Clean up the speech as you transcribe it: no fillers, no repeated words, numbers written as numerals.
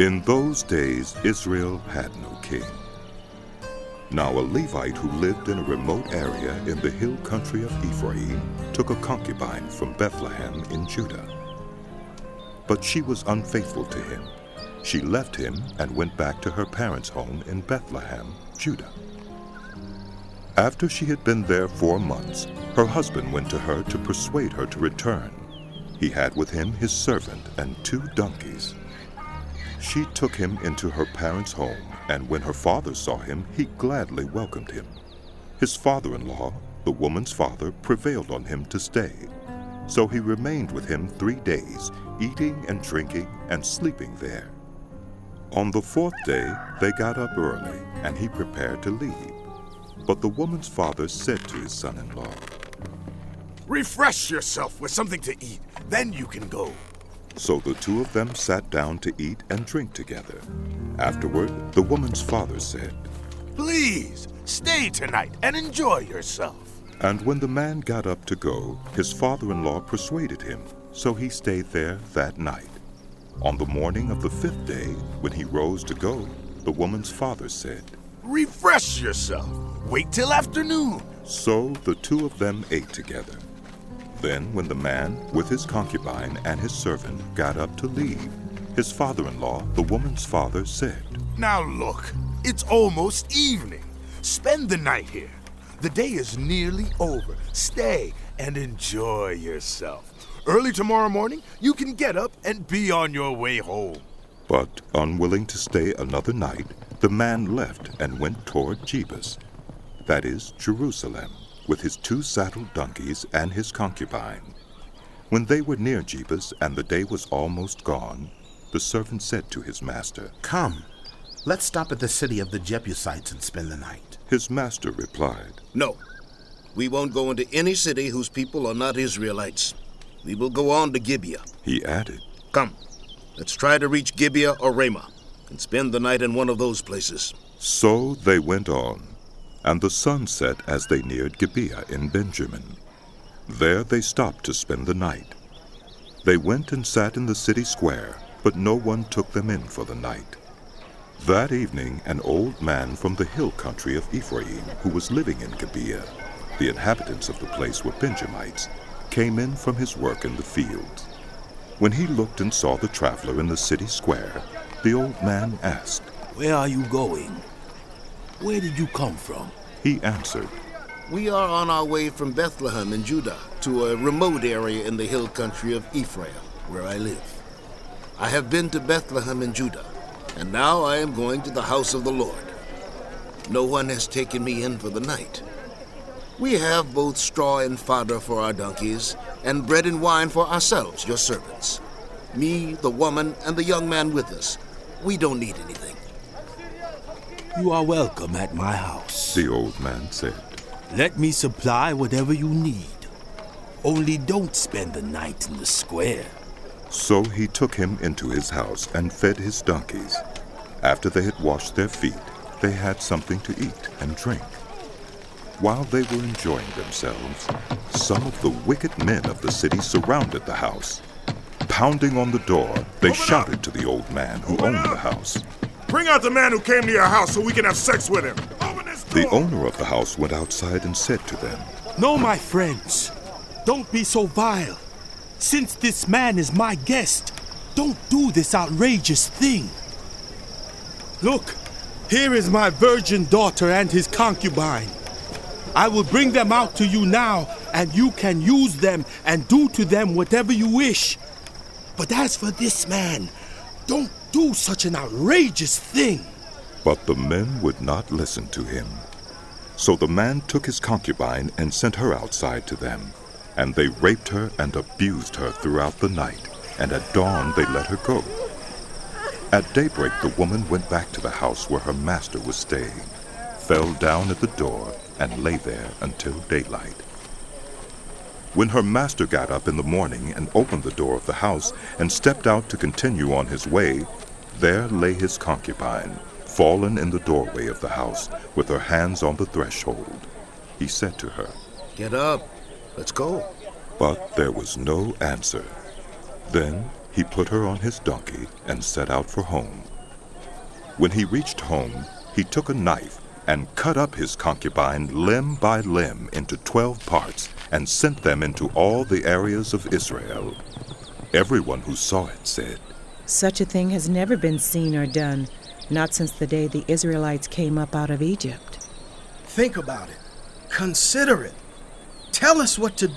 In those days, Israel had no king. Now a Levite who lived in a remote area in the hill country of Ephraim took a concubine from Bethlehem in Judah. But she was unfaithful to him. She left him and went back to her parents' home in Bethlehem, Judah. After she had been there 4 months, her husband went to her to persuade her to return. He had with him his servant and 2 donkeys. She took him into her parents' home, and when her father saw him, he gladly welcomed him. His father-in-law, the woman's father, prevailed on him to stay. So he remained with him 3 days, eating and drinking and sleeping there. On the 4th day, they got up early, and he prepared to leave. But the woman's father said to his son-in-law, "Refresh yourself with something to eat, then you can go." So the 2 of them sat down to eat and drink together. Afterward, the woman's father said, "Please, stay tonight and enjoy yourself." And when the man got up to go, his father-in-law persuaded him, so he stayed there that night. On the morning of the 5th day, when he rose to go, the woman's father said, "Refresh yourself. Wait till afternoon." So the 2 of them ate together. Then when the man, with his concubine and his servant, got up to leave, his father-in-law, the woman's father, said, "Now look, it's almost evening. Spend the night here. The day is nearly over. Stay and enjoy yourself. Early tomorrow morning, you can get up and be on your way home." But unwilling to stay another night, the man left and went toward Jebus, that is, Jerusalem, with his 2 saddled donkeys and his concubine. When they were near Jebus and the day was almost gone, the servant said to his master, "Come, let's stop at the city of the Jebusites and spend the night." His master replied, "No, we won't go into any city whose people are not Israelites. We will go on to Gibeah." He added, "Come, let's try to reach Gibeah or Ramah and spend the night in one of those places." So they went on, and the sun set as they neared Gibeah in Benjamin. There they stopped to spend the night. They went and sat in the city square, but no one took them in for the night. That evening an old man from the hill country of Ephraim, who was living in Gibeah, the inhabitants of the place were Benjamites, came in from his work in the fields. When he looked and saw the traveler in the city square, the old man asked, "Where are you going? Where did you come from?" He answered, "We are on our way from Bethlehem in Judah to a remote area in the hill country of Ephraim, where I live. I have been to Bethlehem in Judah, and now I am going to the house of the Lord. No one has taken me in for the night. We have both straw and fodder for our donkeys, and bread and wine for ourselves, your servants. Me, the woman, and the young man with us. We don't need anything." "You are welcome at my house," the old man said. "Let me supply whatever you need. Only don't spend the night in the square." So he took him into his house and fed his donkeys. After they had washed their feet, they had something to eat and drink. While they were enjoying themselves, some of the wicked men of the city surrounded the house. Pounding on the door, they shouted to the old man who owned the house, "Bring out the man who came to your house so we can have sex with him. Open this door." The owner of the house went outside and said to them, "No, my friends, don't be so vile. Since this man is my guest, don't do this outrageous thing. Look, here is my virgin daughter and his concubine. I will bring them out to you now, and you can use them and do to them whatever you wish. But as for this man, don't do such an outrageous thing." But the men would not listen to him. So the man took his concubine and sent her outside to them. And they raped her and abused her throughout the night, and at dawn they let her go. At daybreak the woman went back to the house where her master was staying, fell down at the door, and lay there until daylight. When her master got up in the morning and opened the door of the house and stepped out to continue on his way, there lay his concubine, fallen in the doorway of the house, with her hands on the threshold. He said to her, "Get up. Let's go." But there was no answer. Then he put her on his donkey and set out for home. When he reached home, he took a knife and cut up his concubine limb by limb into 12 parts and sent them into all the areas of Israel. Everyone who saw it said, "Such a thing has never been seen or done, not since the day the Israelites came up out of Egypt." Think about it. Consider it. Tell us what to do.